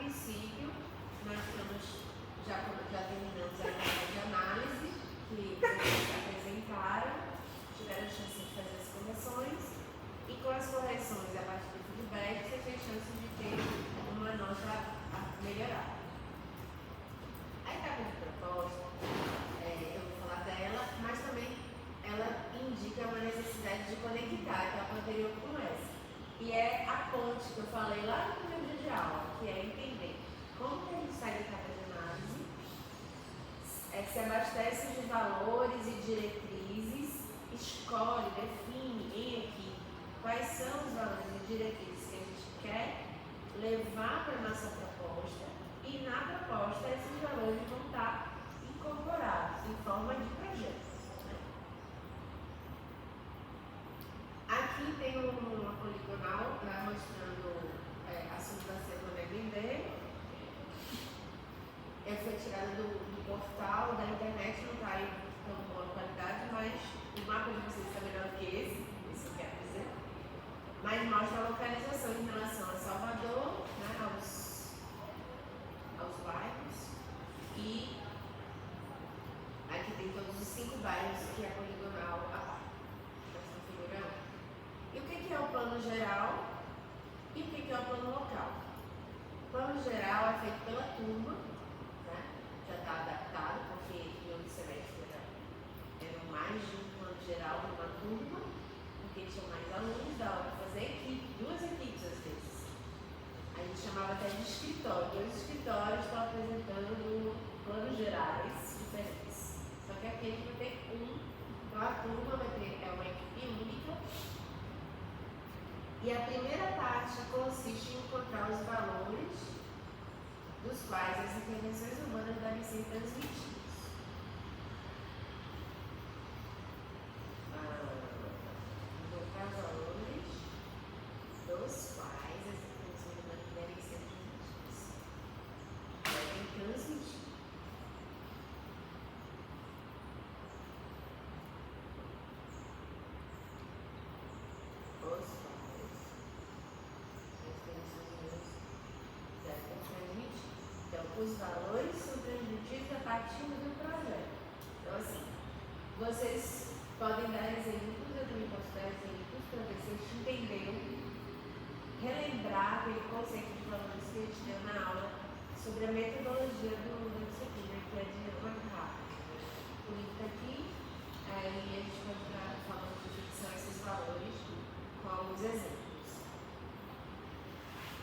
princípio, nós já terminamos a etapa de análise, que vocês apresentaram, tiveram a chance de fazer as correções, e com as correções a partir do feedback, você tem chance de ter uma nota melhorada. A etapa de proposta, eu vou falar dela, mas também ela indica uma necessidade de conectar a etapa anterior com essa. E é a ponte que eu falei lá no primeiro dia de aula, que é entender como que a gente sai da etapa de análise, se abastece de valores e diretrizes, escolhe, define em equipe quais são os valores e diretrizes que a gente quer levar para a nossa proposta, e na proposta esses valores vão estar incorporados em forma de projeto. Aqui tem uma poligonal mostrando a simulação do MD. Foi tirada do portal da internet, não está aí com boa qualidade, mas o mapa de vocês está melhor que esse, isso eu quero dizer. Mas mostra a localização em relação a Salvador, né, aos bairros. E aqui tem todos os 5 bairros que a poligonal está configurando. E o que é o plano geral e o que é o plano local? O plano geral é feito pela turma, né? Já está adaptado, porque no outro semestre era mais de um plano geral numa turma, porque tinham mais alunos, dava para fazer equipe, 2 equipes às vezes. A gente chamava até de escritório. 2 escritórios estão apresentando planos gerais diferentes. Só que aqui a gente vai ter então a turma vai ter uma equipe única. E a primeira parte consiste em encontrar os valores dos quais as intervenções urbanas devem ser transmitidas. Encontrar valores dos quais as intervenções urbanas devem ser transmitidas. Devem transmitir. Os valores são transmitidos a partir do projeto. Então, assim, vocês podem dar exemplos, eu também posso dar exemplos para vocês entenderem, relembrar aquele conceito de valores que a gente deu na aula sobre a metodologia do disciplina, que é de mais rápido. O link está aqui, aí a gente pode estar falando de que são esses valores com alguns exemplos.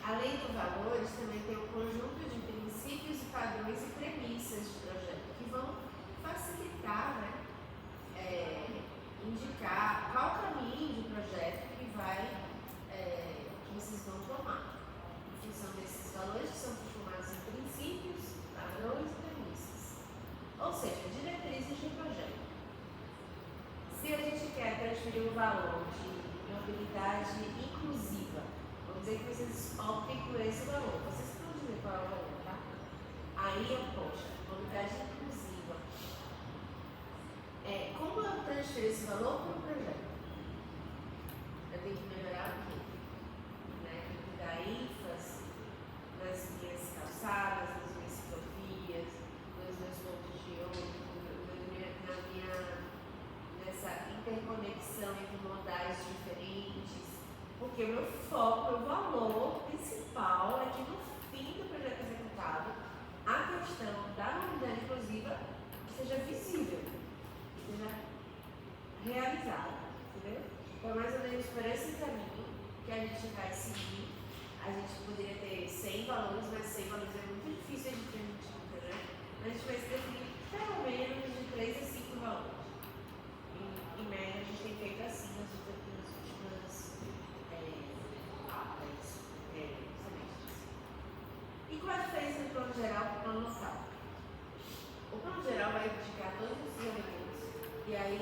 Além dos valores, também tem um conjunto de princípios e padrões e premissas de projeto que vão facilitar, né, indicar qual caminho de projeto que vocês vão tomar. Em função desses valores que são transformados em princípios, padrões e premissas. Ou seja, diretrizes de projeto. Se a gente quer transferir um valor de mobilidade inclusiva, vamos dizer que vocês optem por esse valor. Vocês estão dizendo qual é o valor, tá? Aí eu, mobilidade inclusiva. Como eu transfiro esse valor para o projeto? Eu tenho que melhorar o quê? Né? Tem que dar ênfase nas minhas calçadas, nas minhas ciclovias, nos meus pontos de ônibus, nessa interconexão entre modais diferentes. Porque o meu foco, o meu valor principal é que no fim do projeto executado, a questão da mobilidade inclusiva seja visível, seja realizada, entendeu? Então, mais ou menos por esse caminho que a gente vai seguir. A gente poderia ter 100 valores, mas 100 valores é muito difícil de transmitir no projeto. A gente vai definir pelo menos de 3 a 5 valores. Em média, a gente tem feito assim nas últimas semestres. E qual a diferença do plano geral para o plano local? O plano geral vai indicar todos os elementos, e aí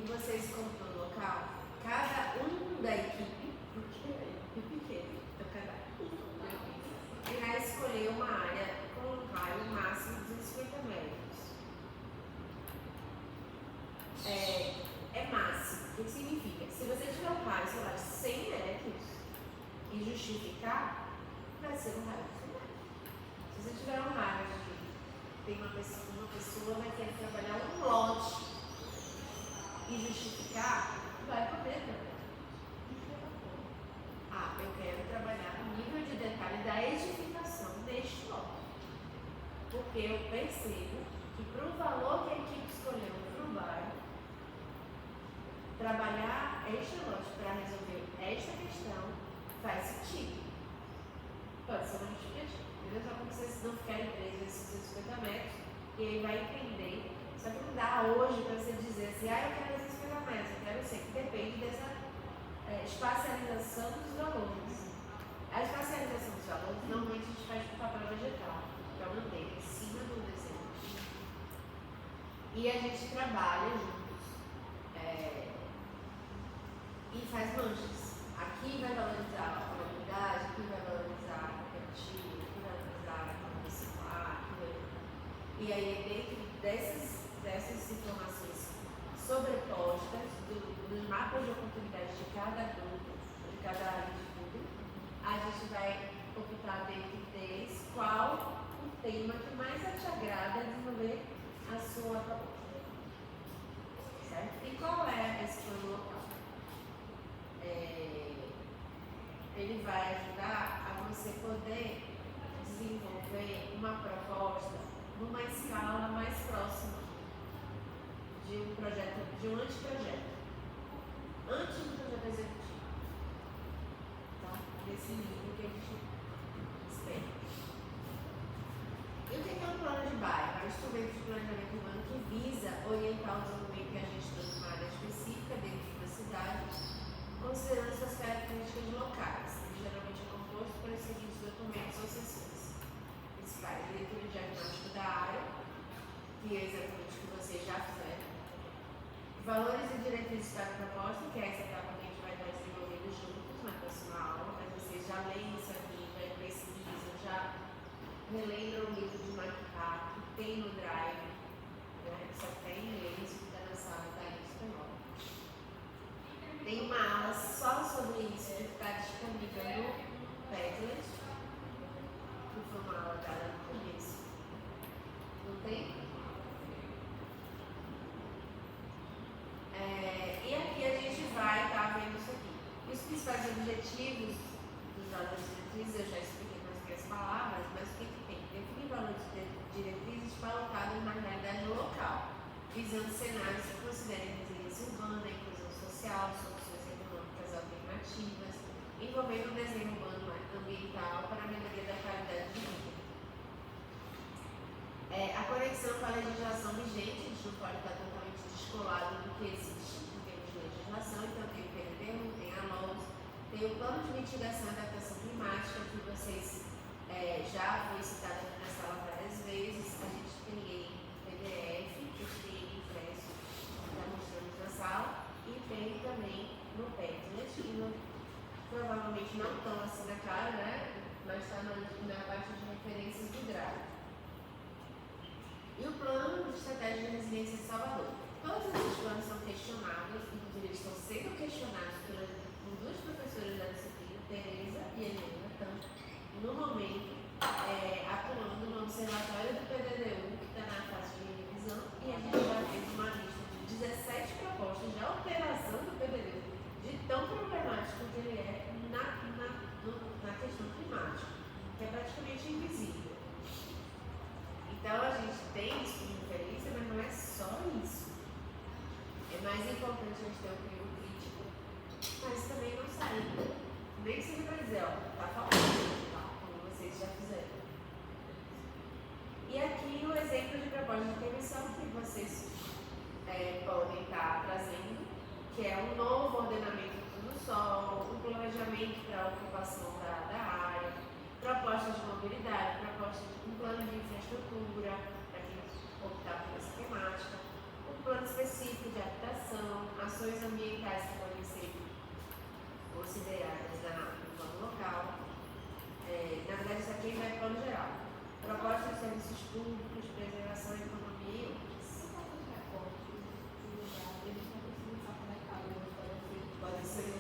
vocês, como plano local, cada um da equipe, porque é pequeno, então cada um irá escolher uma área com um raio máximo de 250 metros. É máximo. O que significa? Se você tiver um raio, sei lá, de 100 metros e justificar, vai ser um raio de 100 metros. Se você tiver uma área de tem uma pessoa vai querer trabalhar um lote e justificar, vai poder trabalhar. Eu quero trabalhar no nível de detalhe da edificação deste lote. Porque eu percebo que para o valor que a equipe escolheu para o bairro, trabalhar este lote para resolver esta questão faz sentido. Pode ser uma justificativa, entendeu? Só para vocês não ficarem presos nesses 50 metros e aí vai entender. Só que não dá hoje para você dizer assim, eu quero esses 50 metros, eu quero ser, que depende dessa espacialização dos valores. A espacialização dos valores normalmente a gente faz com papel vegetal, para manter em cima do desenho. E a gente trabalha juntos e faz manchas. Aqui vai valorizar a comunidade, aqui vai valorizar a cooperativa, aqui vai valorizar a municipal, e aí é dentro dessas informações sobrepostas dos mapas de oportunidade de cada grupo, de cada área de estudo, a gente vai optar dentro deles qual o tema que mais te agrada desenvolver a sua proposta. Certo? E qual é esse plano local? Ele vai ajudar a você poder desenvolver uma proposta numa escala mais próxima de um projeto, de um anteprojeto, antes do projeto executivo. Tá? Nesse nível que a gente espera. E o que é um plano de bairro? É um instrumento de planejamento urbano que visa orientar o desenvolvimento e a gestão de uma área específica dentro de uma cidade, considerando suas características locais, que geralmente é composto pelos seguintes documentos ou sessões. Principais: leitura e diagnóstico da área, que é exatamente o que vocês já fizeram. Valores e diretrizes para a proposta, que é essa etapa que a gente vai estar desenvolvendo juntos na próxima aula, mas vocês já leem isso aqui, já pesquisam, já relembram o livro de Maquipato, que tem no Drive, né? Só tem em inglês, que está na sala, está em espanhol. Tem uma aula só sobre isso, que está disponível no Padlet, que foi uma aula dada no começo. Não tem? E aqui a gente vai estar vendo isso aqui. Os principais objetivos dos valores diretrizes, eu já expliquei com as minhas palavras, mas o que tem? Definir valores diretrizes pautados na realidade local, visando cenários que considerem resiliência urbana, inclusão social, soluções econômicas alternativas, envolvendo o desenho urbano ambiental para a melhoria da qualidade de vida. A conexão com a legislação vigente, a gente não pode estar totalmente descolado do que existe em termos de legislação, então tem o PND1, tem a LOS, tem o plano de mitigação e adaptação climática, que vocês já foi citado aqui na sala várias vezes. A gente tem em PDF, que tem impresso, já mostramos na sala, e tem também no Padlet, provavelmente não estão assim na cara, né? Mas está na parte de referências do Drive. E o plano de estratégia de resiliência de Salvador. Todos esses planos são questionados, inclusive eles estão sendo questionados por duas professoras da disciplina, Tereza e Helena, estão no momento atuando no observatório do PDD1, que está na fase de revisão, e a gente já fez uma lista de 17 propostas de alteração do PDD1, de tão problemático que ele é na questão climática, que é praticamente invisível. Então a gente tem isso como referência, mas não é só isso. É mais importante a gente ter um crivo crítico, mas também não sair, nem sempre para dizer, tá faltando, tá? Como vocês já fizeram. E aqui o exemplo de proposta de intervenção que vocês podem estar trazendo, que é um novo ordenamento do solo, um planejamento para a ocupação da área, propostas de mobilidade, um plano de infraestrutura, para quem optar por essa temática, um plano específico de habitação, ações ambientais que podem ser consideradas no plano local. Na verdade, isso aqui é plano geral. Propostas de serviços públicos, preservação e economia. Pode ser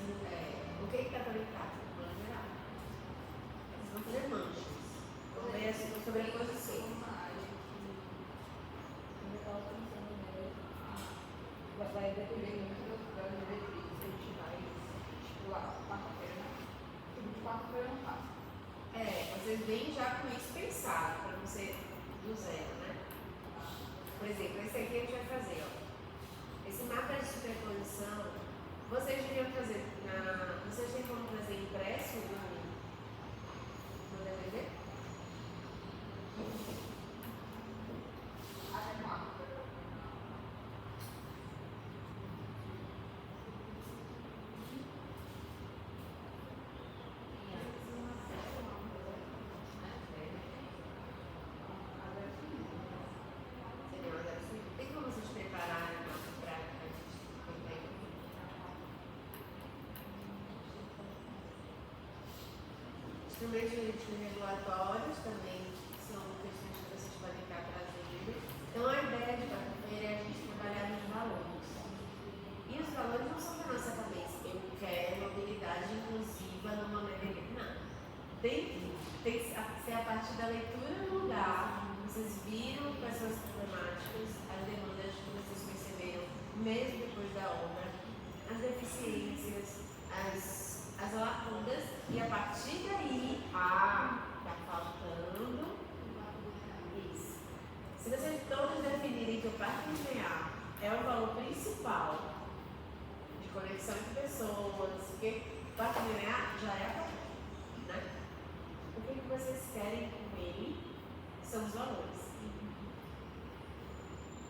o que está conectado no plano geral. Vamos fazer manchas. Vamos ver sobre sobreposições. Vai depender muito das diretrizes que a gente vai estipular quarta-feira, né? Tipo, de quarta-feira não passa. Vocês vêm já com isso pensado, para não ser do zero, né? Por exemplo, esse aqui a gente vai fazer, ó. Esse mapa de superposição, vocês deviam trazer vocês têm como trazer impresso no DVD? Tem como vocês prepararem a nossa prática também? Instrumentos jurídicos regulatórios também são questões que vocês podem estar trazendo. Então, a ideia de quarta-feira é a gente trabalhar nos valores. E os valores não são da nossa cabeça. Eu quero mobilidade inclusiva no momento. Não. Tem que ser a partir da leitura no lugar. Vocês viram quais são as problemáticas, as demandas que vocês perceberam, mesmo depois da obra, as deficiências, as lacunas, e a partir daí, está faltando isso. Se vocês todos definirem que o parque linear é o valor principal de conexão entre pessoas, porque o parque linear já é a partir, né? O que vocês querem com ele são os valores.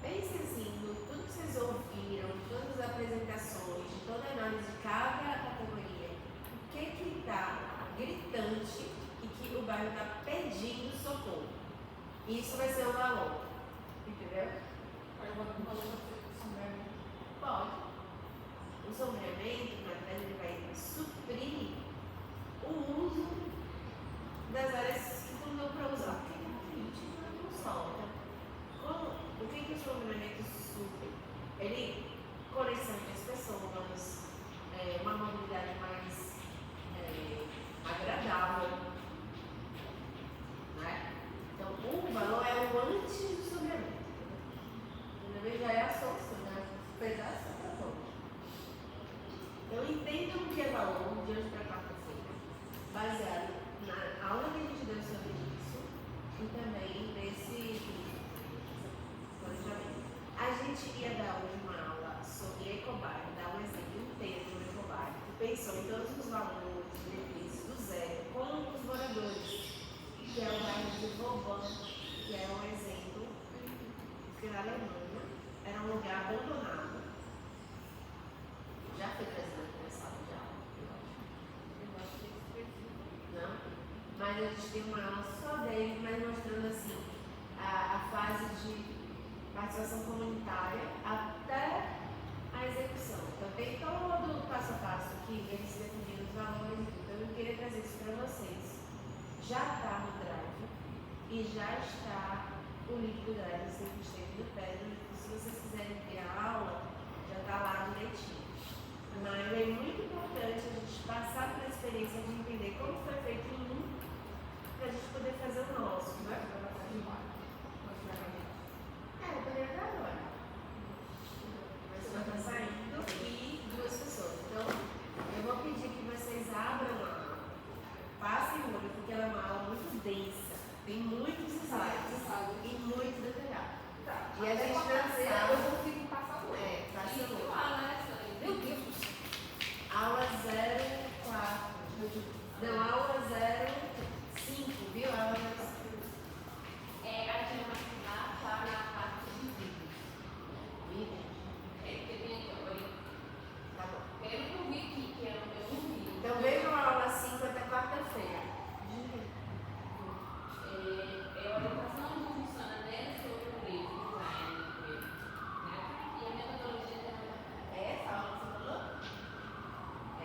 Pensem assim, tudo que vocês ouviram, todas as apresentações, de toda a análise de cada categoria, o que está gritante e que o bairro está pedindo socorro. Isso vai ser um valor. Entendeu? Pode. O sombreamento, na verdade, ele vai suprir o uso das áreas que não dão para usar. Porque a gente não solta. O que o sombreamento supre? Ele conexão entre as pessoas, uma mobilidade mais agradável, né? Então, o valor é o antes do sombreamento. O sombreamento já é a solução, né? Pedaço para todos. Então, entendam o que é valor de hoje para quarta-feira, baseado na aula que a gente deu sobre isso e também nesse planejamento. A gente ia dar hoje uma aula sobre ecobairro, dar um exemplo inteiro do ecobairro, que pensou em todos os valores, benefícios do zero, com os moradores, que é o bairro de Vauban, que é um exemplo, que na Alemanha era um lugar abandonado. Já foi trazido aqui na sala de aula, eu acho que não? Mas a gente tem uma aula só dele, mas mostrando assim a fase de participação comunitária até a execução. Então tem todo o passo a passo aqui, eles definiram os valores e tudo. Então eu queria trazer isso para vocês. Já está no Drive e já está o link do Drive, vocês esteve no Pedro. Se vocês quiserem ver a aula, já está lá direitinho. Mas é muito importante a gente passar pela experiência de entender como foi feito em um, para a gente poder fazer o nosso, né? Eu poderia dar agora. Mas só está saindo e 2 pessoas. Então, eu vou pedir que vocês abram a aula, passem o olho, porque ela é uma aula muito densa. Tem muitos slides e muito detalhado. Tá. E a gente não sabe. Eu consigo passar o olho. Passa o olho. Meu Deus. Aula 04. Não, aula 05, viu? Aula 05. A gente vai ensinar para a parte de vídeo. Vídeo? Que tem aqui, olha. Tá bom. Pelo que eu vi aqui, que é o meu vídeo. Então vejam a aula 5 até quarta-feira. É a orientação de como funciona nele sobre o livro, design, né? E a metodologia também. É essa aula que você falou? É.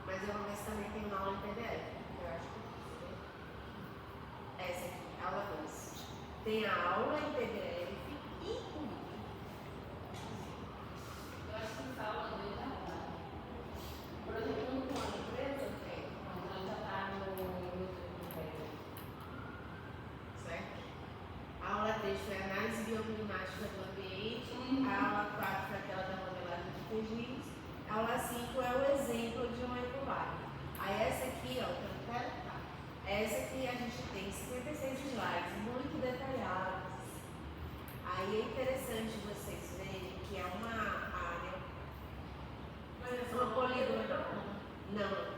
Mas eu vou ver se também tem uma aula em PDF. Eu acho que essa aqui, aula 2. Tem a aula em PDF e o vídeo. Eu acho que essa aula dele já está. Por exemplo, quando uma empresa, quando ela já está no importante vocês verem que é uma área, Mas é uma polígono. Não.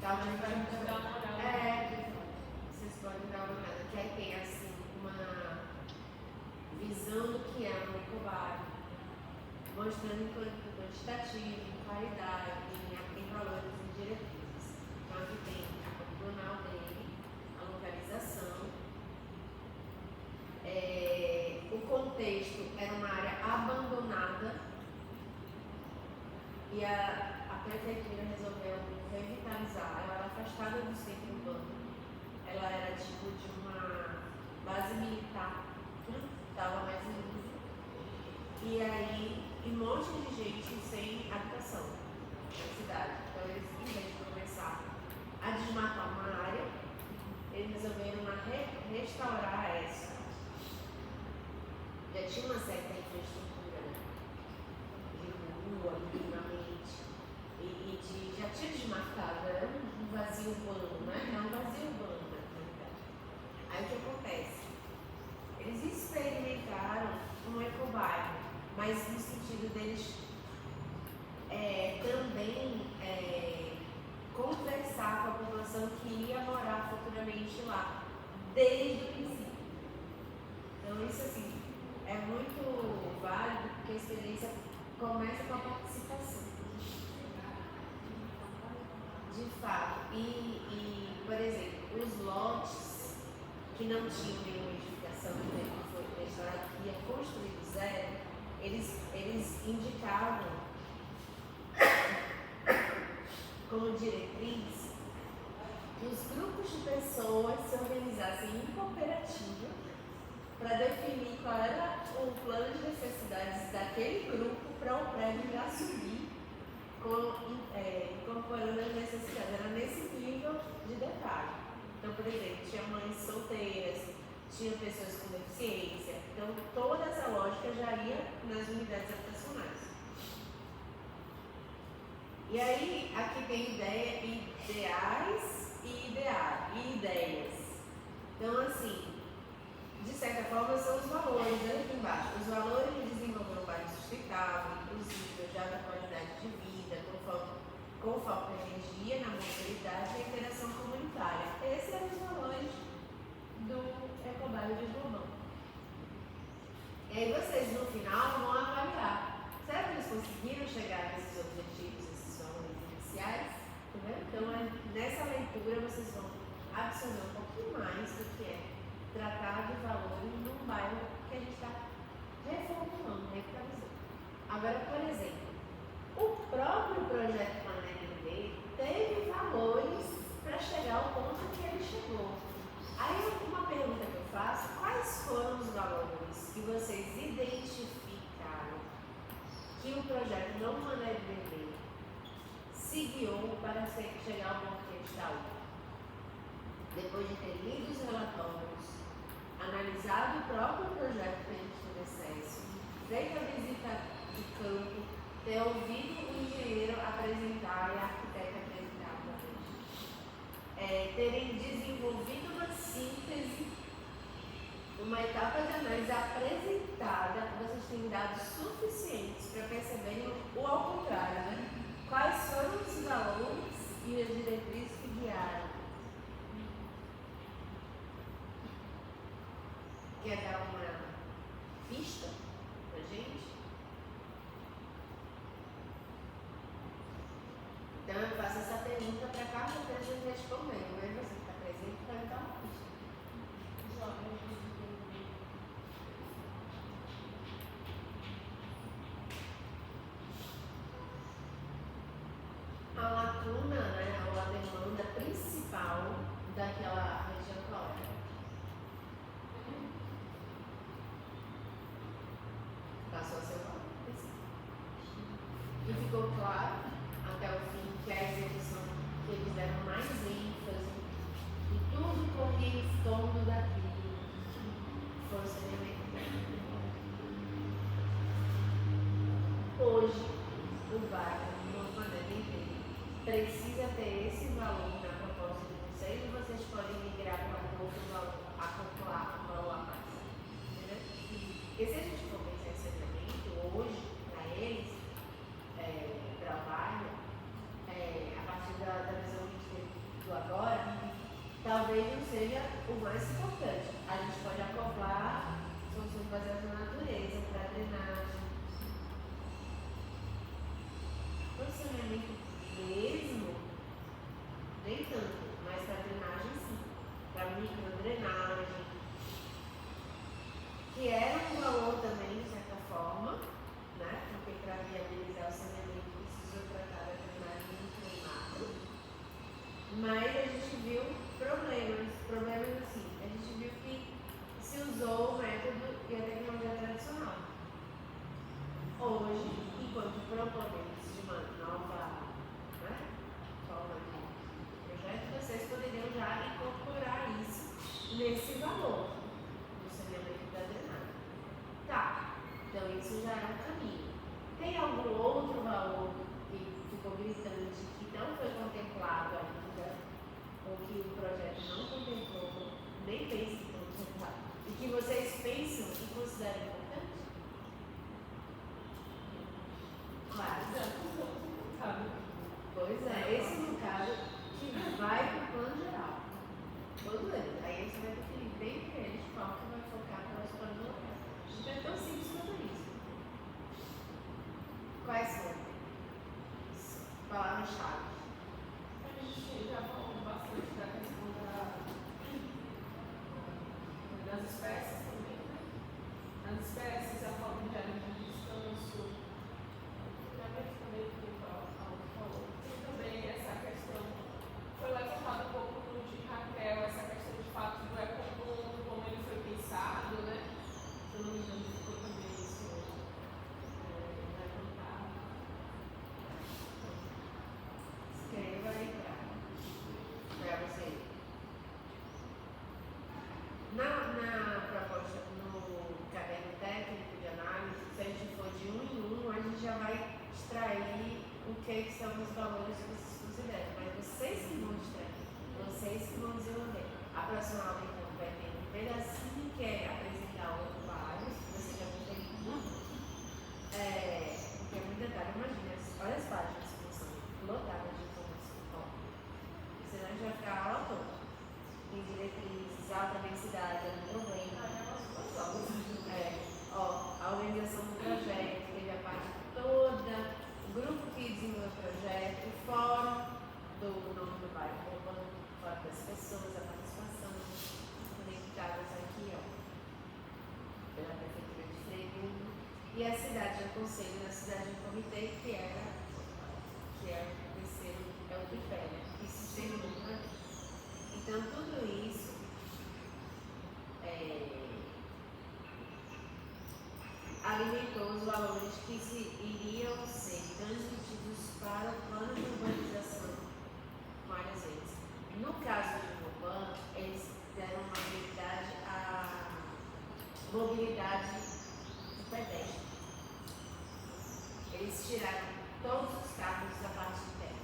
Tá, Mas vai dar uma olhada. vocês podem dar uma olhada, que aí tem assim uma visão do que é um ecobairro, mostrando em quantitativo, em qualidade, em valores e diretrizes. Então aqui tem a poligonal dele, a localização. O contexto era uma área abandonada e a prefeitura resolveu revitalizar. Ela era afastada do centro urbano. Ela era tipo de uma base militar, estava mais livre. E aí, um monte de gente sem habitação na cidade. Então eles, em vez de começar a desmatar uma área, eles resolveram restaurar essa. Já tinha uma certa infraestrutura, né? De rua, minimamente, já tinha desmarcado, era um vazio urbano, né? Não um vazio urbano, na verdade. Aí o que acontece? Eles experimentaram um ecobairro, mas no sentido deles também conversar com a população que iria morar futuramente lá, desde o princípio. Então isso assim, é muito válido porque a experiência começa com a participação. De fato. E por exemplo, os lotes que não tinham nenhuma edificação, que foi restaurado, que ia construir do zero, eles indicavam como diretriz que os grupos de pessoas se organizassem em cooperativa para definir qual era o plano de necessidades daquele grupo para o prédio já subir, incorporando as necessidades. Era nesse nível de detalhe. Então, por exemplo, tinha mães solteiras, tinha pessoas com deficiência. Então, toda essa lógica já ia nas unidades habitacionais. E aí, aqui tem ideais e ideias. Então, assim, de certa forma, são os valores, olha aqui embaixo. Os valores de desenvolver um bairro sustentável, inclusive já da qualidade de vida, com foco na energia, na mobilidade e na interação comunitária. Esses são os valores do ecobairro de Bourbon. E aí vocês, no final, vão avaliar. Será que eles conseguiram chegar nesses objetivos, esses valores iniciais? Então, nessa leitura, vocês vão absorver um pouquinho mais do que é tratar de valores num bairro que a gente está reformulando, revitalizando. Agora, por exemplo, o próprio projeto Mané BD teve valores para chegar ao ponto que ele chegou. Aí, uma pergunta que eu faço: quais foram os valores que vocês identificaram que o projeto Não Mané BD se guiou para chegar ao ponto que ele está hoje? Depois de ter lido os relatórios, analisado o próprio projeto que a gente teve acesso, feito a visita de campo, ter ouvido o engenheiro apresentar e a arquiteta apresentar para a gente, terem desenvolvido uma síntese, uma etapa de análise apresentada, vocês têm dados suficientes para perceberem o ao contrário, né? Quais foram os valores e as diretrizes que guiaram? Quer dar uma pista pra gente? Então eu faço essa pergunta para cada pessoa respondendo, né? Você que está presente para me dar uma pista. A lacuna, né, ou a demanda principal daquela região qual é? Passou a ser valor. E ficou claro até o fim que a execução, que eles deram mais ênfase e tudo corria em torno daquilo. Foi o saneamento. Hoje, o bairro Novo Mané BD precisa ter esse valor na proposta de vocês e vocês podem migrar para um outro valor, acoplar um valor a mais. Entendeu? E se a gente for pensar seja o mais importante. A gente pode acoplar soluções baseadas na natureza, para drenagem. Para o saneamento mesmo, nem tanto, mas para drenagem sim. Para microdrenagem, que era um valor também, de certa forma, né? Porque para viabilizar o saneamento precisou tratar da drenagem micro e macro. Mas a gente viu problemas assim. A gente viu que se usou o método e a tecnologia tradicional. Hoje, enquanto proponentes de uma nova, né, forma de projeto, vocês poderiam já incorporar isso nesse valor do saneamento da drenagem. Tá, então isso já é um caminho. Tem algum outro valor que ficou gritante, que não foi contemplado ainda, ou que o projeto não contemplou, nem pensa em contemplar, e que vocês pensam e consideram importante? Claro. Pois é, esse no caso que vai para o plano geral. Todos eles. Aí você vai definir bem para eles qual que vai focar para os planos locais. Então é tão simples quanto isso. Quais são? Palavras-chave. A gente já falou bastante da questão das espécies também, né? As espécies, a falta de área de descanso, já vejo também que falou. E também essa questão, foi levantado um pouco no de Raquel, essa questão de fato do ecomundo, como ele foi pensado, né? Se eu não me engano, ficou também isso levantado. Escreva aí para você. Na proposta, no caderno técnico de análise, se a gente for de um em um, a gente já vai extrair o que são os valores que vocês consideram. Mas vocês que vão extrair, vocês que vão desenvolver. A próxima aula, então, vai ter um pedacinho que é apresentar o usuário, que vocês já vão ter muito. Porque é muito detalhe. Imagina, olha as páginas que são lotadas de informação. Ó, senão a gente vai ficar a aula toda. Tem diretrizes, alta densidade, é um problema. A organização do projeto, teve a parte toda, o grupo que desenvolveu o projeto, o fórum do nome do bairro urbano, o fórum das pessoas, a participação, conectadas aqui, ó, pela Prefeitura de Friburgo, e a cidade de conselho, a cidade de comitê, que é o terceiro, é o tripé, né? Isso tem muito, né? Então, tudo isso alimentou os valores que iriam ser transmitidos para o plano de urbanização várias vezes. No caso de Urbano, eles deram uma habilidade à mobilidade de pedestre. Eles tiraram todos os carros da parte de terra.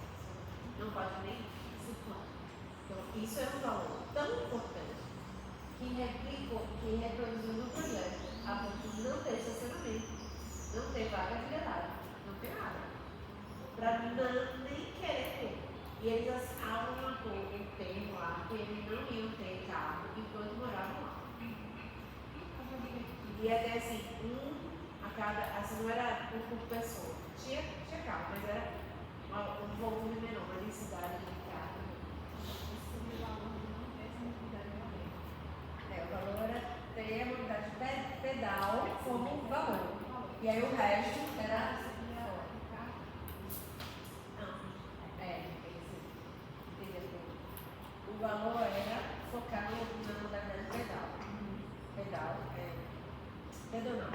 Não pode nem circular. Então, isso é um valor tão importante que reproduziu no projeto, a ponto de não ter estacionamento, não ter vaga de garagem, não ter nada. Para nem querer ter. E eles assinavam um termo lá que eles não iam ter carro enquanto moravam lá. E até assim, não era por pessoa. Tinha carro, mas era um volume menor, uma densidade de carro. O valor era ter a unidade de pedal como valor. E aí o resto era. O valor era focar na modalidade pedal. Pedonal.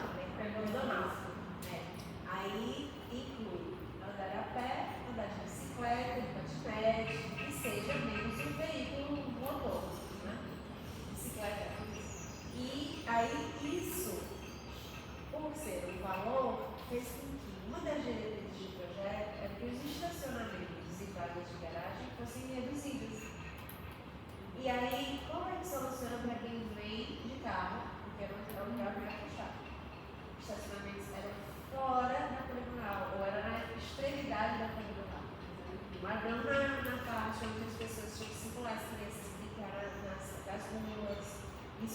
Aí inclui andar a pé, andar de bicicleta, de patinete, que seja menos um veículo motor, né? Bicicleta. E aí isso, por ser um valor, fez com que uma das diretrizes do projeto é que os estacionamentos e vagas de garagem fossem reduzidas. E aí, como é que soluciona para quem vem de carro, porque é um lugar que era fechado? Os estacionamentos eram fora da poligonal, ou era na extremidade da poligonal. Mas não na parte onde as pessoas tinham que circular, as crianças brincaram na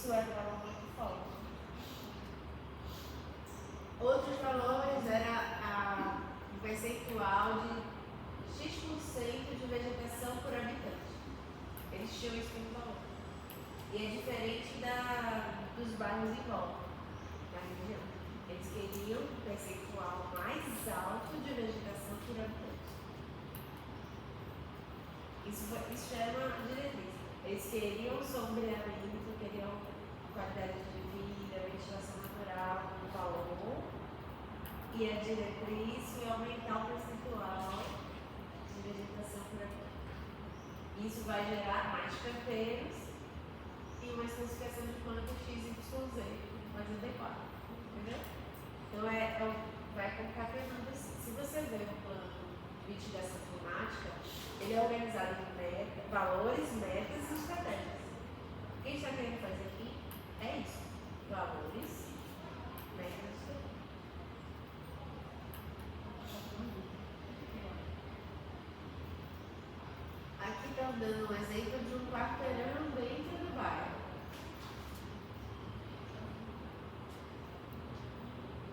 Isso é um valor muito forte. Outros valores era o percentual de X% de vegetação por habitante. Eles tinham isso como valor. E é diferente dos bairros em volta, da região. Eles queriam um percentual mais alto de vegetação por habitante. Isso era uma diretriz. Eles queriam sombreamento, queriam qualidade de vida, ventilação natural, valor. E a diretriz foi aumentar o percentual de vegetação por habitante. Isso vai gerar mais canteiros e uma especificação de planta XYZ mais adequada. Entendeu? Então vai concatenando assim. Se você ver o plano de mitigação climática, ele é organizado em valores, metas e estratégias. O que a gente está querendo fazer aqui é isso: valores, metas e estratégias. Aqui estão dando um exemplo de um quarteirão dentro do bairro.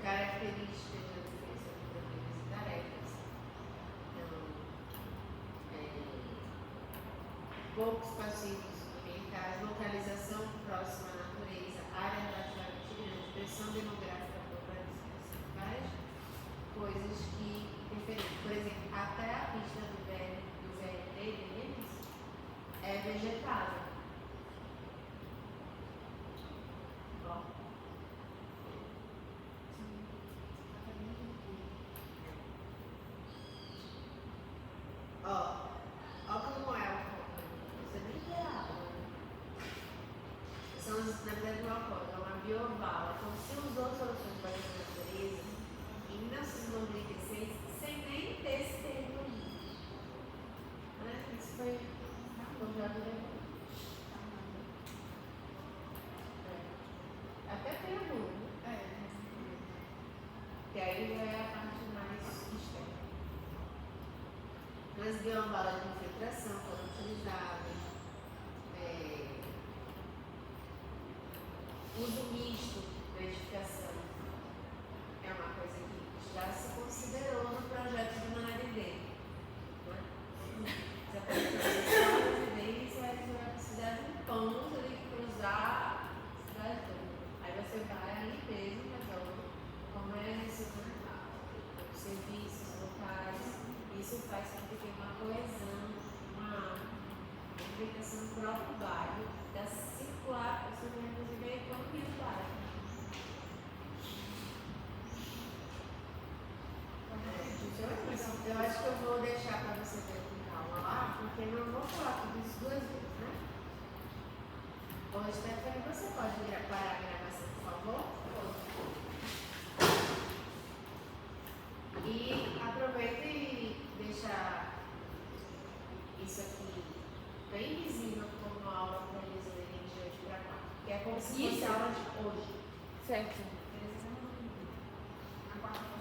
Características da defesa de problemas e tarefas. Então, poucos passivos ambientais, localização próxima à natureza, área relativamente grande, pressão demográfica populacional, várias coisas que interferem. Por exemplo, até a pista do VLT deles é vegetada. Ó como é o foco. Você nem vê a água. São, na verdade, não é o foco, é uma biovala. Então, se usou soluções para a natureza, em 1996, sem nem ter esse termo aí. Né? Isso foi forjado depois. Até tem a dúvida. Que aí já é a parte mais externa. Mas biovalas de infiltração foram utilizadas. Uso misto da edificação é uma coisa que já se considerou no projeto do Nanarindê. Né? Você pode fazer só residência, aí você vai precisar de um ponto, você tem que cruzar a cidade toda. Aí você vai ali mesmo, resolve comércio, os serviços locais. Isso faz com que tenha uma coesão, uma movimentação no próprio bairro, da circular, inclusive a economia do bairro. Eu acho que eu vou deixar para você ver com calma lá, porque eu não vou falar tudo isso duas vezes, né? Ô, Stephanie, você pode parar a gravação, por favor? E aproveita e deixa isso aqui bem visível como uma aula para eles verem de hoje para cá. Que é como se fosse a aula de hoje. Certo. A quarta